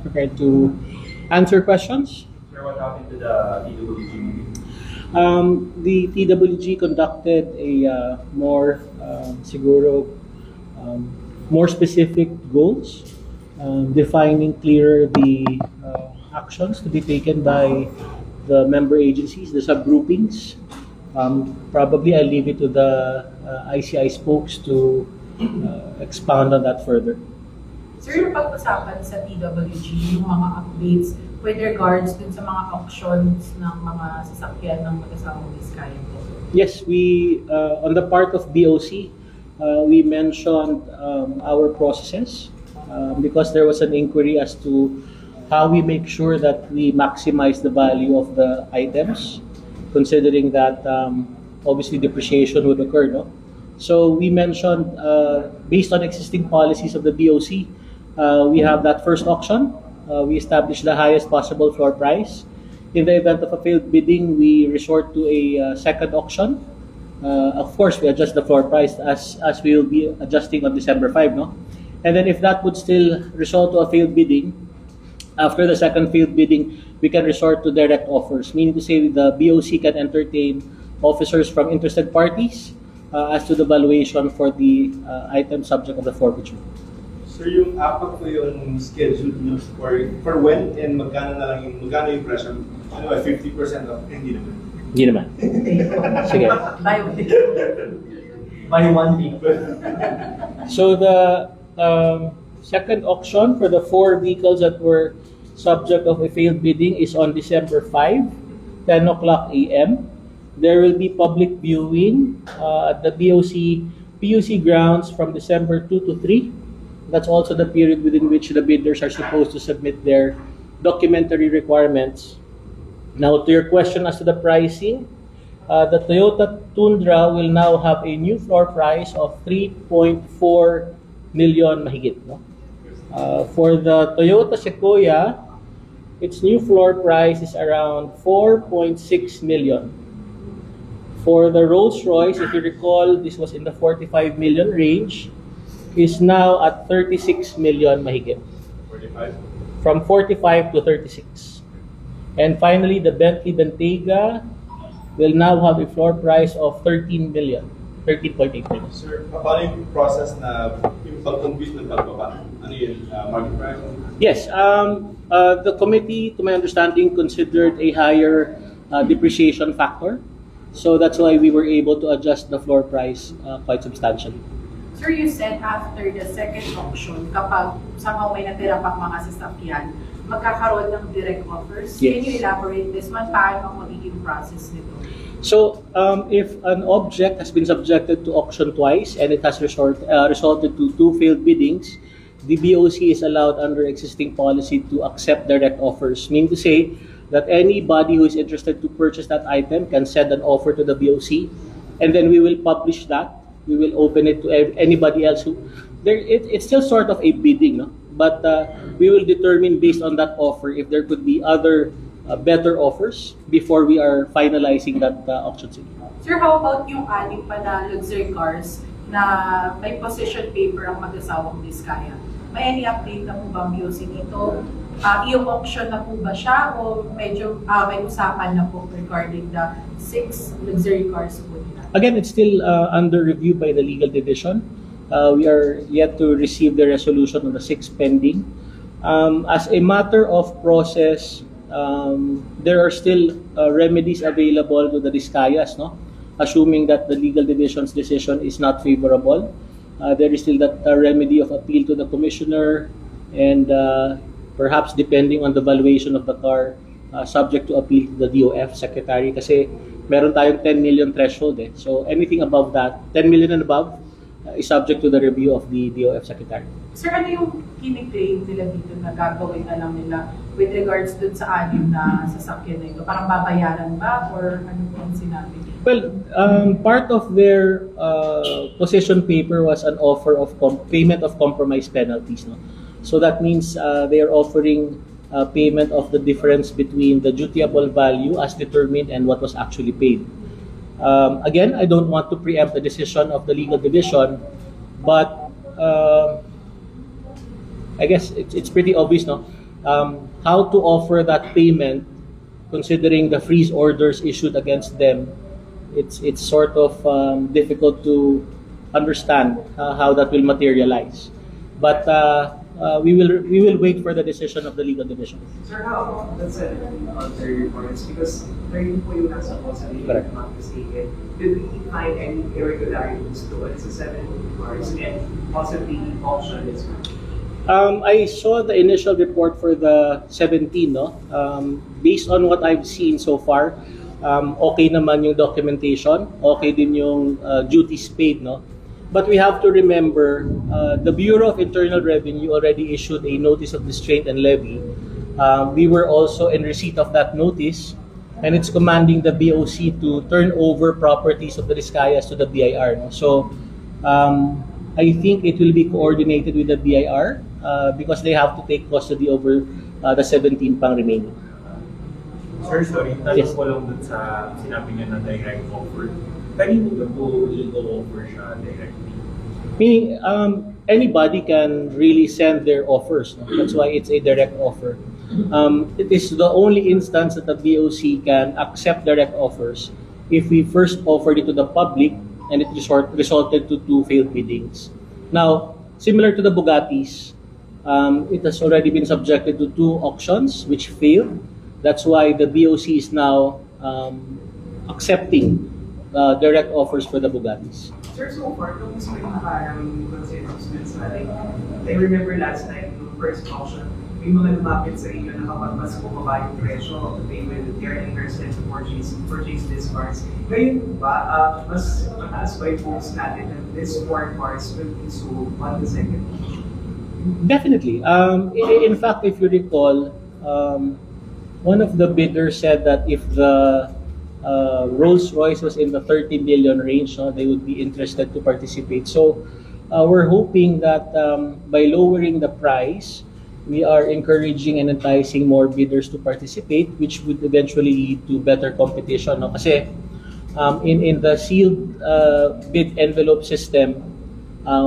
prepared to answer questions. Sir, what happened to the TWG meeting? The TWG conducted a more more specific goals, defining clearer the actions to be taken by the member agencies, the subgroupings. Probably I'll leave it to the ICI spokes to expound on that further. Sir, yung pag-usapan sa TWG, yung mga updates with regards dun sa mga auctions ng mga sasakyan ng mag-asawang Vizcaya po? Yes, we, on the part of BOC, we mentioned our processes because there was an inquiry as to how we make sure that we maximize the value of the items, considering that obviously depreciation would occur, no? So we mentioned, based on existing policies of the BOC, we have that first auction. We establish the highest possible floor price. In the event of a failed bidding, we resort to a second auction. Of course, we adjust the floor price as we will be adjusting on December 5, no? And then if that would still result to a failed bidding, after the second failed bidding, we can resort to direct offers, meaning to say the BOC can entertain officers from interested parties as to the valuation for the item subject of the forfeiture. Sir, yung apat po yung scheduled nyo for when and magkano yung presyo? Ano ba, 50% of? Hindi naman. Hindi naman. Sige. By one week. So the second auction for the 4 vehicles that were subject of a failed bidding is on December 5, 10 o'clock a.m. There will be public viewing at the PUC grounds from December 2 to 3. That's also the period within which the bidders are supposed to submit their documentary requirements. Now, to your question as to the pricing, the Toyota Tundra will now have a new floor price of 3.4 million mahigit. No? For the Toyota Sequoia, its new floor price is around 4.6 million. For the Rolls-Royce, if you recall, this was in the 45 million range, is now at 36 million mahigit. 45? From 45 to 36. And finally, the Bentley Bentayga will now have a floor price of 13 million. 13.8 million. Sir, paano yung process na yung pag-compute ng pagbaba? Ano yun? Market price? Yes. The committee, to my understanding, considered a higher depreciation factor. So that's why we were able to adjust the floor price quite substantially. Sir, you said after the second auction, kapag somehow may natira pang mga sasakyan, magkakaroon ng direct offers. Yes. Can you elaborate this one? Paano ang magiging process nito? So, if an object has been subjected to auction twice and it has resulted to 2 failed biddings, the BOC is allowed under existing policy to accept direct offers, meaning to say that anybody who is interested to purchase that item can send an offer to the BOC, and then we will publish that. We will open it to anybody else who. It's still sort of a bidding, no? But we will determine based on that offer if there could be other better offers before we are finalizing that auction sale. Sir, how about yung anim pa na luxury cars na may possession paper ang mag-asawang Vizcaya? May any update na po ba ang BOC dito? I-auction na po ba siya o medyo may usapan na po regarding the 6 luxury cars po nila? Again, it's still under review by the legal division. We are yet to receive the resolution on the 6 pending. As a matter of process, there are still remedies available to the Vizcayas, no? Assuming that the legal division's decision is not favorable. There is still that remedy of appeal to the commissioner and perhaps depending on the valuation of the car, subject to appeal to the DOF secretary kasi meron tayong 10 million threshold eh. So anything above that, 10 million and above, is subject to the review of the DOF secretary. Sir, ano yung kiniklaim nila dito na gagawin na lang nila with regards dun sa anim na sasakyan na ito? Parang babayaran ba or ano po ang sinabi? Well, part of their possession paper was an offer of payment of compromise penalties. No? So that means they are offering payment of the difference between the dutiable value as determined and what was actually paid. Again, I don't want to preempt the decision of the legal division, but I guess it's pretty obvious, no? how to offer that payment, considering the freeze orders issued against them, it's sort of difficult to understand how that will materialize. But we will wait for the decision of the legal division. Sir, how about that's other reports? Because there po yung nasa possibly, if Correct. I'm not mistaken, did we find any irregularities to it? It's a 7 reports and possibly auction is I saw the initial report for the 17, no? Based on what I've seen so far, okay naman yung documentation, okay din yung duties paid, no? But we have to remember, the Bureau of Internal Revenue already issued a notice of distraint and levy. We were also in receipt of that notice, and it's commanding the BOC to turn over properties of the Discayas to the BIR, no? So, I think it will be coordinated with the BIR because they have to take custody over the 17 pang remaining. Sir, sorry, tanong Yes. ko lang dun sa sinabi niyo na direct offer. Kanino ba po i-offer siya directly? Meaning, anybody can really send their offers. No? That's why it's a direct offer. It is the only instance that the BOC can accept direct offers if we first offered it to the public and it resulted to 2 failed biddings. Now, similar to the Bugattis, it has already been subjected to 2 auctions which failed. That's why the BOC is now accepting direct offers for the Bugattis. Sir, so far, kung gusto yung parang consensus dun sa I remember last time, yung first auction, may mga lumapit sa inyo na kapag mas bumaba yung presyo, they are interested to purchase these cars. Ngayon ba, mas mataas ba yung hopes natin that these 4 cars will be sold on the second auction? Definitely. In fact, if you recall, one of the bidders said that if the Rolls-Royce was in the 30 million range, they would be interested to participate. So we're hoping that by lowering the price, we are encouraging and enticing more bidders to participate, which would eventually lead to better competition. No? Kasi in the sealed bid envelope system,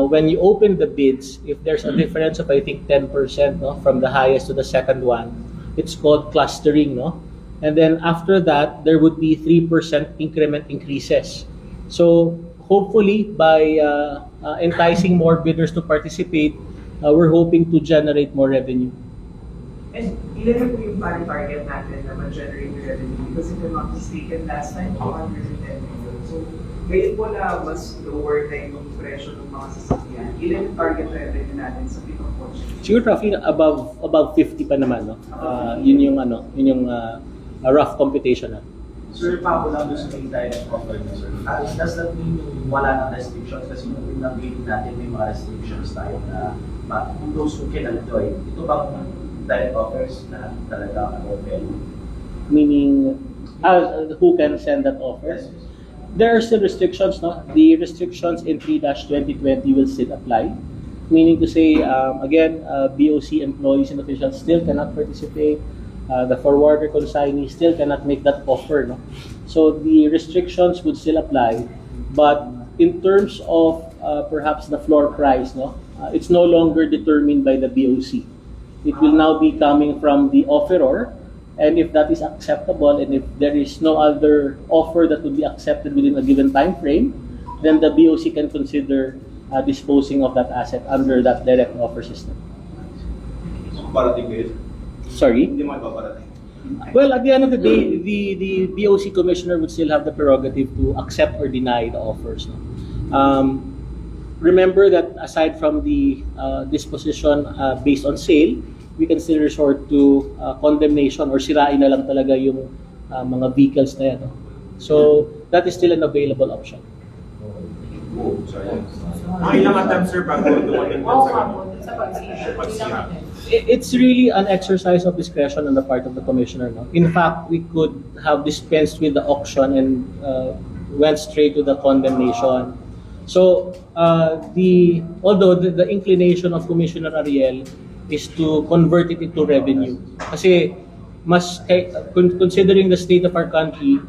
when you open the bids, if there's a difference of I think 10%, no, from the highest to the second one, it's called clustering, no? And then after that, there would be 3% increment increases. So hopefully, by enticing more bidders to participate, we're hoping to generate more revenue. And ilan po yung parang target natin na ma-generate yung revenue? Because if I'm not mistaken, last time, 210 million. So, ngayon po na mas lower na yung presyo ng mga sasakyan, ilan yung target revenue natin sa pitong coach? Siguro roughly above 50 pa naman, no? Yun yung rough computation na. Sir, pa ako lang doon sa may direct offer niyo, sir. Does that mean wala ng restrictions? Kasi nung unang bidding natin, may mga restrictions tayo na kung those who can enjoy. Ito bang direct offers na talaga open? Meaning, who can send that offer? Yes. There are still restrictions, no? The restrictions in 3-2020 will still apply. Meaning to say, again, BOC employees and officials still cannot participate. The forwarder consignee still cannot make that offer, no? So the restrictions would still apply, but in terms of perhaps the floor price, no, it's no longer determined by the BOC. It will now be coming from the offeror, and if that is acceptable, and if there is no other offer that would be accepted within a given time frame, then the BOC can consider disposing of that asset under that direct offer system. So, parating kayo? Sorry? Hindi mo ipaparating. Well, at the end of the day, the BOC commissioner would still have the prerogative to accept or deny the offers. No? Remember that aside from the disposition based on sale, we can still resort to condemnation or sirain na lang talaga yung mga vehicles na yan. No? So, that is still an available option. Oh, sorry. Mga ilang attempts, sir, bago dumating Oo, sa sa pag-issue. pagsira. It's really an exercise of discretion on the part of the commissioner. No? In fact, we could have dispensed with the auction and went straight to the condemnation. So, although the inclination of Commissioner Ariel is to convert it into revenue. Kasi, considering the state of our country,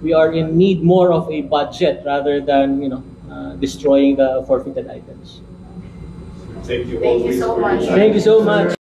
we are in need more of a budget rather than, destroying the forfeited items. Thank you Thank you always so for your much. time. Thank you so much.